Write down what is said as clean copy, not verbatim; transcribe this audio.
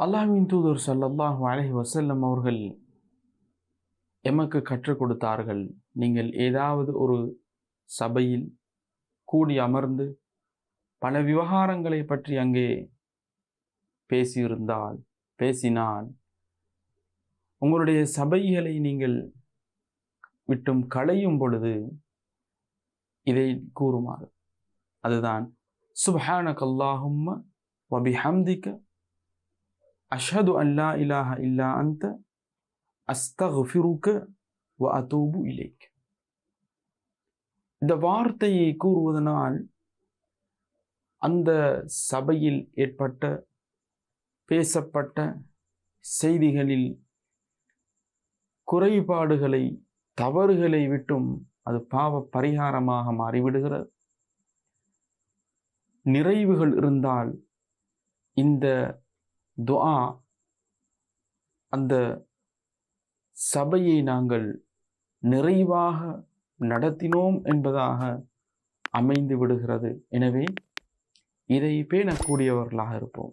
அல்லாஹ்வின் தூதர் ஸல்லல்லாஹு அலைஹி வஸல்லம் அவர்கள் எமக்கு கற்றுக் கொடுத்தார்கள். நீங்கள் ஏதாவது ஒரு சபையில் கூடி அமர்ந்து பல விவகாரங்களை பற்றி அங்கே பேசினால் உங்களுடைய சபைகளை நீங்கள் விட்டும் களையும் பொழுது இதை கூறுமாறு, அதுதான் சுப்ஹானகல்லாஹும்ம வ பிஹம்திக அஷ்ஹது அன் லா இலாஹ இல்லா அன்த அஸ்தக்ஃபிருக வ அதூபு இலைக். இந்த வார்த்தையை கூறுவதனால் அந்த சபையில் ஏற்பட்ட பேசப்பட்ட செய்திகளில் குறைபாடுகளை தவறுகளை விட்டும் அது பாவ பரிகாரமாக மாறிவிடுகிறது. நிறைவுகள் இருந்தால் இந்த துஆ அந்த சபையை நாங்கள் நிறைவாக நடத்தினோம் என்பதாக அமைந்து விடுகிறது. எனவே இதை பேணக்கூடியவர்களாக இருப்போம்.